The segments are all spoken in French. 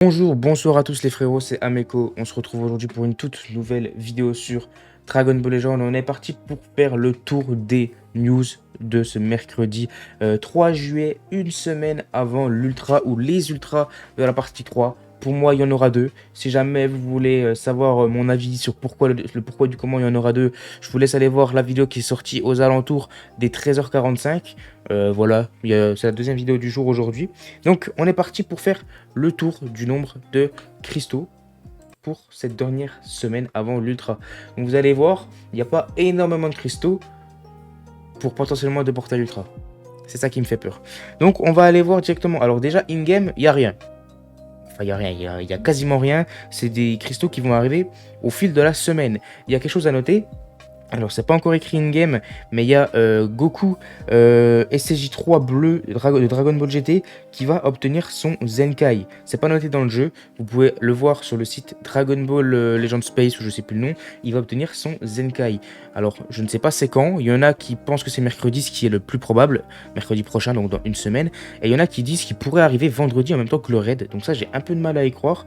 Bonjour, bonsoir à tous les frérots, c'est Ameko. On se retrouve aujourd'hui pour une toute nouvelle vidéo sur Dragon Ball Legends. On est parti pour faire le tour des news de ce mercredi 3 juillet, une semaine avant l'ultra ou les ultras de la partie 3. Pour moi, il y en aura deux. Si jamais vous voulez savoir mon avis sur pourquoi le pourquoi du comment il y en aura deux, je vous laisse aller voir la vidéo qui est sortie aux alentours des 13h45. Voilà, c'est la deuxième vidéo du jour aujourd'hui. Donc, on est parti pour faire le tour du nombre de cristaux pour cette dernière semaine avant l'ultra. Donc vous allez voir, il n'y a pas énormément de cristaux pour potentiellement deux portails ultra. C'est ça qui me fait peur. Donc on va aller voir directement. Alors déjà, in-game, il n'y a rien. Enfin, il n'y a rien, il y a quasiment rien. C'est des cristaux qui vont arriver au fil de la semaine. Il y a quelque chose à noter. Alors, c'est pas encore écrit in-game, mais il y a Goku SCJ3 bleu de Dragon Ball GT qui va obtenir son Zenkai. C'est pas noté dans le jeu, vous pouvez le voir sur le site Dragon Ball Legend Space ou je sais plus le nom. Il va obtenir son Zenkai. Alors, je ne sais pas c'est quand. Il y en a qui pensent que c'est mercredi, ce qui est le plus probable, mercredi prochain, donc dans une semaine. Et il y en a qui disent qu'il pourrait arriver vendredi en même temps que le raid. Donc ça, j'ai un peu de mal à y croire.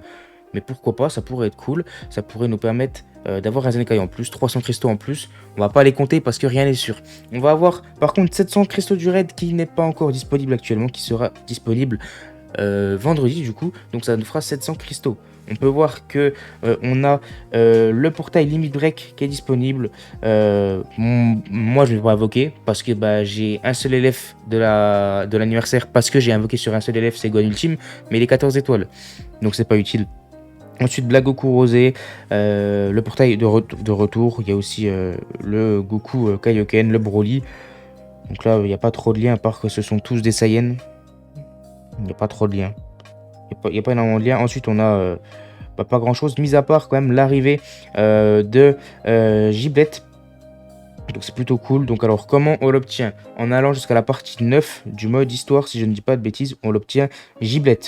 Mais pourquoi pas, ça pourrait être cool. Ça pourrait nous permettre d'avoir un Zenkai en plus, 300 cristaux en plus. On va pas les compter parce que rien n'est sûr. On va avoir par contre 700 cristaux du raid qui n'est pas encore disponible actuellement, qui sera disponible vendredi du coup. Donc ça nous fera 700 cristaux. On peut voir que on a le portail Limit Break qui est disponible. Moi, je ne vais pas invoquer parce que j'ai un seul élève de l'anniversaire parce que j'ai invoqué sur un seul élève, c'est Gohan Ultime, mais il est 14 étoiles. Donc c'est pas utile. Ensuite, Black Goku Rosé, le portail de retour. Il y a aussi le Goku Kaioken, le Broly. Donc là, il n'y a pas trop de liens, à part que ce sont tous des Saiyans. Il n'y a pas trop de liens. Il n'y a pas énormément de liens. Ensuite, on a pas grand chose, mis à part quand même l'arrivée de Giblet. Donc c'est plutôt cool. Donc alors, comment on l'obtient? En allant jusqu'à la partie 9 du mode histoire, si je ne dis pas de bêtises, on l'obtient Giblet.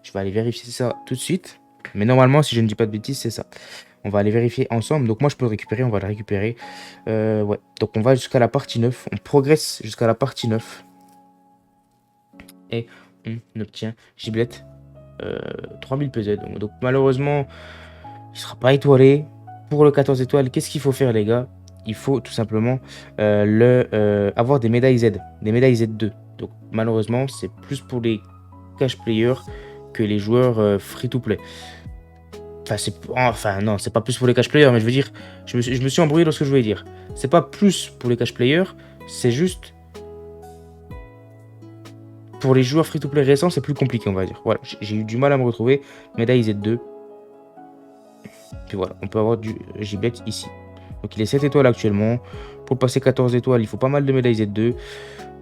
Je vais aller vérifier ça tout de suite. Mais normalement, si je ne dis pas de bêtises, c'est ça. On va aller vérifier ensemble. Donc moi, je peux le récupérer. On va le récupérer. Ouais. Donc on va jusqu'à la partie 9. On progresse jusqu'à la partie 9. Et on obtient Giblet. 3000 PZ. Donc malheureusement, il ne sera pas étoilé. Pour le 14 étoiles, qu'est-ce qu'il faut faire, les gars? Il faut tout simplement avoir des médailles Z. Des médailles Z2. Donc malheureusement, c'est plus pour les cash players que les joueurs free-to-play. Enfin, non, c'est pas plus pour les cash players, mais je veux dire, je me suis embrouillé dans ce que je voulais dire. C'est pas plus pour les cash players, c'est juste pour les joueurs free-to-play récents, c'est plus compliqué, on va dire. Voilà, j'ai eu du mal à me retrouver. Médaille Z2. Puis voilà, on peut avoir du Giblet ici. Donc il est 7 étoiles actuellement. Pour passer 14 étoiles, il faut pas mal de médailles Z2.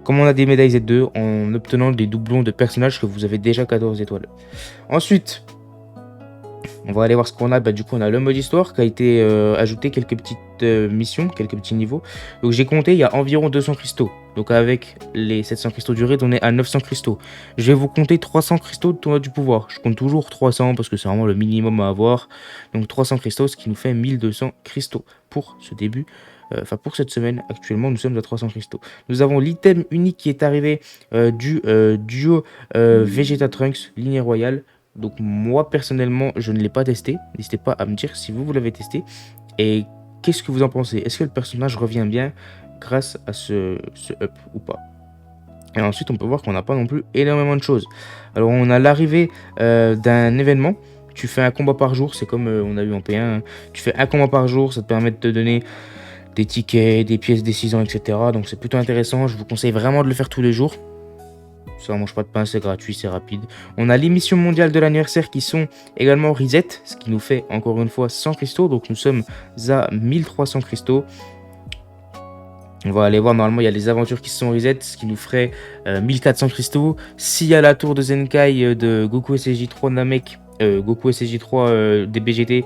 Comme on a des médailles Z2 en obtenant des doublons de personnages que vous avez déjà 14 étoiles. Ensuite, on va aller voir ce qu'on a. Du coup, on a le mode histoire qui a été ajouté, quelques petites missions, quelques petits niveaux. Donc, j'ai compté, il y a environ 200 cristaux. Donc, avec les 700 cristaux du raid, on est à 900 cristaux. Je vais vous compter 300 cristaux de tournoi du pouvoir. Je compte toujours 300 parce que c'est vraiment le minimum à avoir. Donc, 300 cristaux, ce qui nous fait 1200 cristaux pour ce début. Enfin, pour cette semaine, actuellement, nous sommes à 300 cristaux. Nous avons l'item unique qui est arrivé du duo Vegeta Trunks, lignée royale. Donc moi personnellement je ne l'ai pas testé. N'hésitez pas à me dire si vous l'avez testé. Et qu'est-ce que vous en pensez? Est-ce que le personnage revient bien grâce à ce up ou pas? Et ensuite on peut voir qu'on n'a pas non plus énormément de choses. Alors on a l'arrivée d'un événement. Tu fais un combat par jour, c'est comme on a eu en P1. Tu fais un combat par jour, ça te permet de te donner des tickets, des pièces décision, etc. Donc c'est plutôt intéressant. Je vous conseille vraiment de le faire tous les jours. Ça ne mange pas de pain, c'est gratuit, c'est rapide. On a l'émission mondiale de l'anniversaire qui sont également reset, ce qui nous fait encore une fois 100 cristaux. Donc nous sommes à 1300 cristaux. On va aller voir, normalement il y a les aventures qui sont reset, ce qui nous ferait 1400 cristaux. S'il y a la tour de Zenkai de Goku SSJ3 Namek, Goku SSJ3 DBGT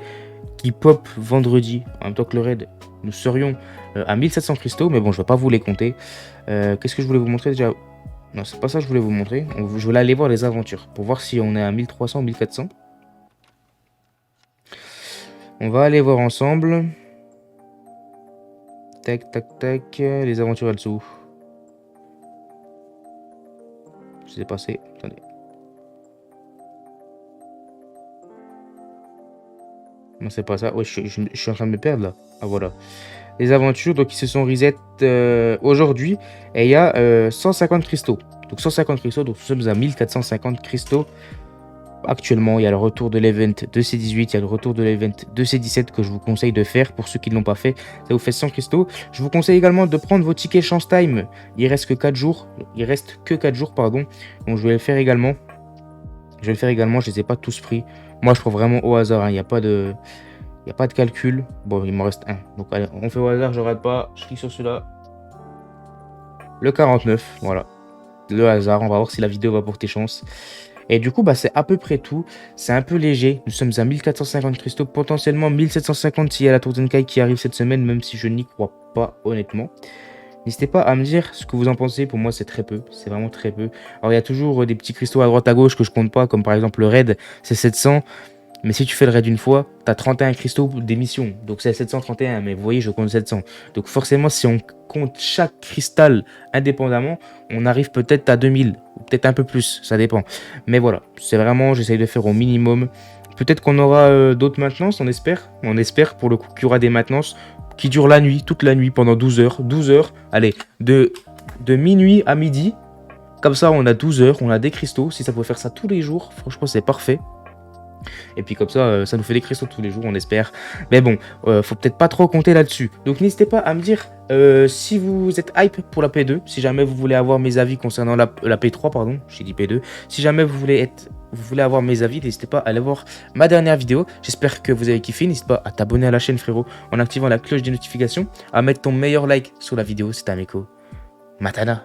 qui pop vendredi, en même temps que le raid, nous serions à 1700 cristaux. Mais bon, je ne vais pas vous les compter. Qu'est-ce que je voulais vous montrer déjà? Non, c'est pas ça que je voulais vous montrer. Je voulais aller voir les aventures pour voir si on est à 1300 ou 1400. On va aller voir ensemble. Tac, tac, tac. Les aventures, elles sont où? C'est passé. Attendez. Non, c'est pas ça. Ouais, je suis en train de me perdre là. Ah, voilà. Les aventures, donc, ils se sont reset aujourd'hui. Et il y a 150 cristaux. Donc, 150 cristaux. Donc, nous sommes à 1450 cristaux. Actuellement, il y a le retour de l'event de C18, il y a le retour de l'event de C17 que je vous conseille de faire pour ceux qui ne l'ont pas fait. Ça vous fait 100 cristaux. Je vous conseille également de prendre vos tickets chance time. Il reste que 4 jours. Il reste que 4 jours, pardon. Donc je vais le faire également. Je ne les ai pas tous pris. Moi, je prends vraiment au hasard, hein. Il n'y a pas de... Il n'y a pas de calcul. Bon, il m'en reste un. Donc allez, on fait au hasard, je rate pas. Je clique sur celui-là. Le 49, voilà. Le hasard, on va voir si la vidéo va porter chance. Et du coup, bah, c'est à peu près tout. C'est un peu léger. Nous sommes à 1450 cristaux, potentiellement 1750 s'il y a la Tour Kai qui arrive cette semaine, même si je n'y crois pas honnêtement. N'hésitez pas à me dire ce que vous en pensez. Pour moi, c'est très peu. C'est vraiment très peu. Alors, il y a toujours des petits cristaux à droite à gauche que je compte pas, comme par exemple le raid, c'est 700. Mais si tu fais le raid une fois, tu as 31 cristaux d'émission. Donc c'est 731, mais vous voyez, je compte 700. Donc forcément, si on compte chaque cristal indépendamment, on arrive peut-être à 2000, ou peut-être un peu plus, ça dépend. Mais voilà, c'est vraiment, j'essaye de faire au minimum. Peut-être qu'on aura d'autres maintenances, on espère. On espère pour le coup qu'il y aura des maintenances qui durent la nuit, toute la nuit, pendant 12 heures. 12 heures, allez, de minuit à midi. Comme ça, on a 12 heures, on a des cristaux. Si ça pouvait faire ça tous les jours, franchement, c'est parfait. Et puis comme ça nous fait des cristaux tous les jours, on espère. Mais bon, faut peut-être pas trop compter là-dessus. Donc n'hésitez pas à me dire si vous êtes hype pour la P2, si jamais vous voulez avoir mes avis concernant la P3, pardon, j'ai dit P2. Si jamais vous voulez avoir mes avis, n'hésitez pas à aller voir ma dernière vidéo. J'espère que vous avez kiffé. N'hésite pas à t'abonner à la chaîne, frérot, en activant la cloche des notifications, à mettre ton meilleur like sur la vidéo. C'était Ameko. Matana.